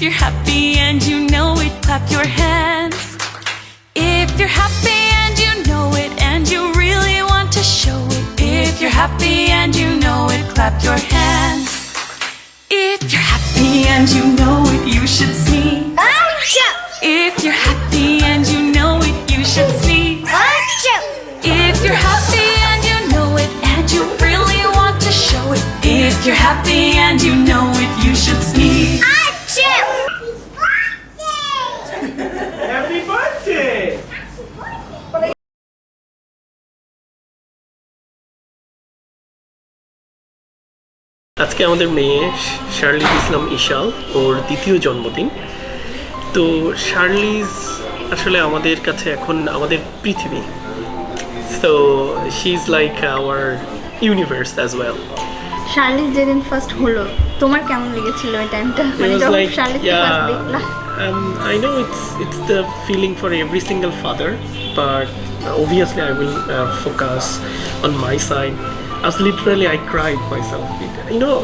you're happy and you know it, clap your hands. If you're happy and you know it and you really want to show it. If you're happy and you know it, clap your hands. If you're happy and you know it, you should sneeze. If you're happy and you know it, you should sneeze. If you're happy and you know it and you really want to show it. If you're happy and you know it, you should sneeze. Happy birthday! আজকে আমাদের মেয়ে Shirley ইসলাম ইশাল ওর দ্বিতীয় জন্মদিন। তো Charlize আসলে আমাদের কাছে এখন আমাদের পৃথিবী। So she is like our universe as well. Charlize যেদিন ফার্স্ট হলো তোমার কেমন লেগেছিল ওই টাইমটা, মানে যখন শার্লিজকে ফার্স্ট দেখলা? I know it's the feeling for every single father, but obviously I will focus on my side. As literally I cried myself. You know,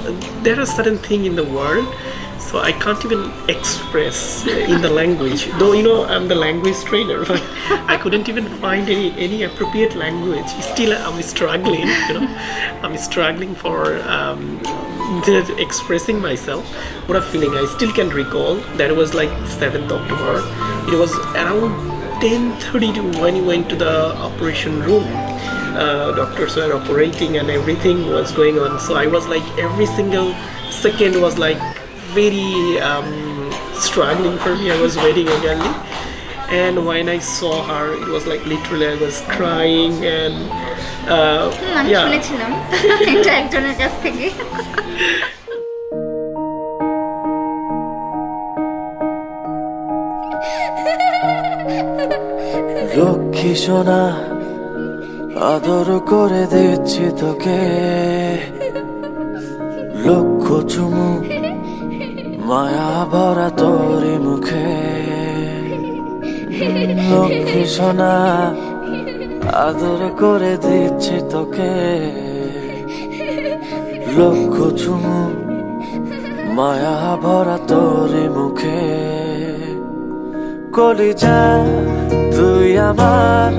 there are certain things in the world, so I can't even express in the language. Though you know I'm the language trainer, but I couldn't even find any appropriate language. Still, I'm struggling. You know, I'm struggling for expressing myself. What a feeling! I still can recall that it was like 7th October. It was around 10:30 when we went to the operation room. Doctors were operating and everything was going on, so I was like every single second was like very struggling for me. I was waiting eagerly, and when I saw her it was like literally I was crying and আমি শুনেছিলাম এটা একজনের কাছ থেকে। লক্ষ্মী সোনা আদর করে দিচ্ছি তোকে, লক্ষ চুমু মায়া ভরা তোরি মুখে। লক্ষ্মী সোনা আদর করে দিচ্ছি তোকে, লক্ষ চুমু মায়া ভরা তোরি মুখে। কলিজা তুই আমার,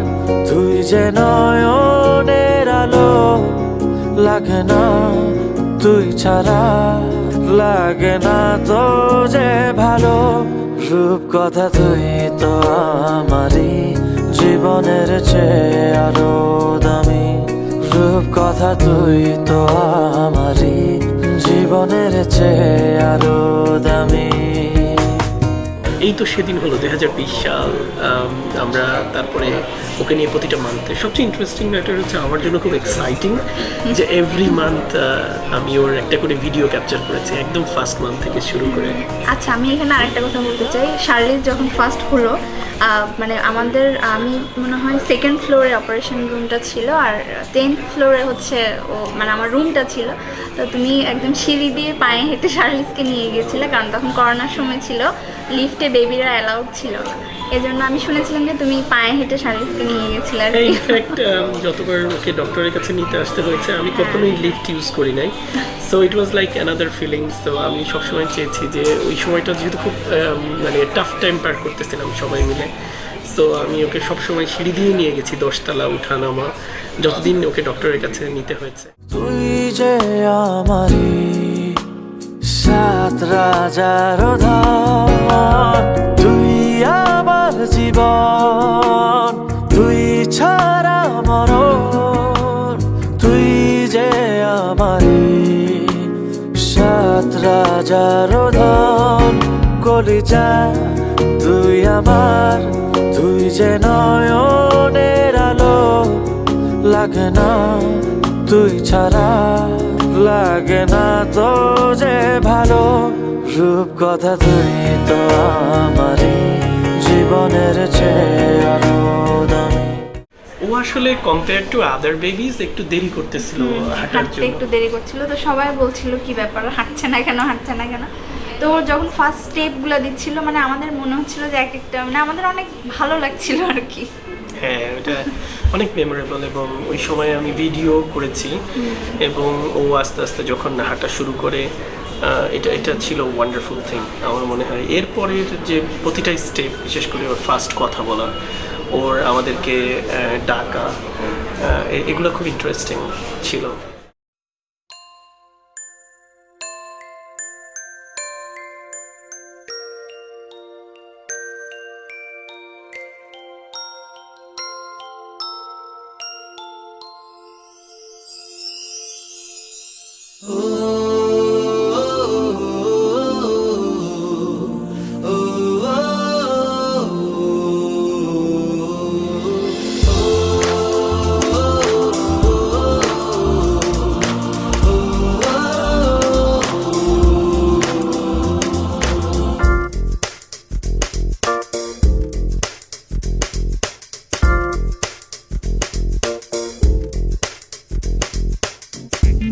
তুই যে নয়নের আলো, লাগে না তুই ছাড়া, লাগে না তো যে ভালো। রূপ কথা তুই তো আমারই জীবনের চেয়ে আরো দামি, রূপ কথা তুই তো আমারই জীবনের চেয়ে আরো দামি। এই তো সেদিন হলো 2020 সাল। আমরা তারপরে ওকে নিয়ে প্রতিটা মান্থে, সবচেয়ে ইন্টারেস্টিং ম্যাটার হচ্ছে আমার জন্য খুব এক্সাইটিং যে এভরি মান্থ আমি ওর একটা করে ভিডিও ক্যাপচার করেছি, একদম ফার্স্ট মান্থ থেকে শুরু করে। আচ্ছা, আমি এখানে আরেকটা কথা বলতে চাই। শার্লিজ যখন ফার্স্ট হলো, মানে আমাদের, আমি মনে হয় 2nd ফ্লোরে অপারেশন রুমটা ছিল আর 10th ফ্লোরে হচ্ছে ও মানে আমার রুমটা ছিল। তো তুমি একদম সিঁড়ি দিয়ে পায়ে হেঁটে শার্লিজকে নিয়ে গিয়েছিলে, কারণ তখন করোনার সময় ছিল, লিফটে বেবিরা অ্যালাউড ছিল না। এজন্য আমি শুনেছিলাম যে তুমি পায়ে হেঁটে শার্লিজকে নিয়ে গিয়েছিলে। ইনফ্যাক্ট যতবার ওকে ডক্টরের কাছে নিতে আসতে হয়েছে আমি কখনোই লিফট ইউজ করি নাই। So it was like another feelings. তো আমি সবসময় চেয়েছি যে ওই সময়টা যেহেতু খুব মানে টাফ টাইম পার করতেছিলাম সবাই মিলে, সো আমি ওকে সবসময় সিঁড়ি দিয়ে নিয়ে গেছি, 10 তলা উঠা নামা, যতদিন ওকে ডক্টরের কাছে নিতে হয়েছে। তুই যে আমারই 7 রাজার ধন, তুই আমার জীবন, তুই ছাড়া মরণ, তুই যে আমারই 7 রাজার ধন। কলিজা তুই আমার, তুই যে নয়নের আলো, লাগে না তুই ছাড়া, লাগে না তো যে ভালো। রূপ কথা তুই তো আমারই জীবনের চেয়ে আরো দামি। ও আসলে কম্পেয়ার টু আদার বেবিজ একটু দেরি করতেছিল হাঁটার জন্য, একটু দেরি করছিল। তো সবাই বলছিল কি ব্যাপার, হাঁটছে না কেন, হাঁটছে না কেন। তো ওর যখন ফার্স্ট স্টেপগুলো দিচ্ছিল, মানে আমাদের মনে হচ্ছিল যে এক একটা, মানে আমাদের অনেক ভালো লাগছিল আর কি। হ্যাঁ, ওটা অনেক মেমোরেবল। এবং ওই সময় আমি ভিডিও করেছি এবং ও আস্তে আস্তে যখন হাঁটা শুরু করে এটা ছিল ওয়ান্ডারফুল থিং আমার মনে হয়। এরপরের যে প্রতিটা স্টেপ, বিশেষ করে ওর ফার্স্ট কথা বলা, ওর আমাদেরকে ডাকা, এগুলো খুব ইন্টারেস্টিং ছিল।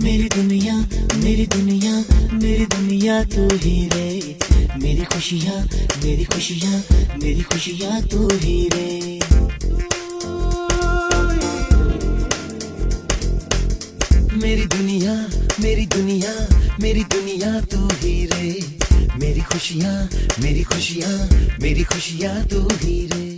मेरी दुनिया मेरी दुनिया मेरी दुनिया तू ही रे, मेरी खुशियाँ मेरी खुशियाँ मेरी खुशियाँ तू ही रे। मेरी दुनिया मेरी दुनिया मेरी दुनिया तू ही रे, मेरी खुशियाँ मेरी खुशियाँ मेरी खुशियाँ तू ही रे।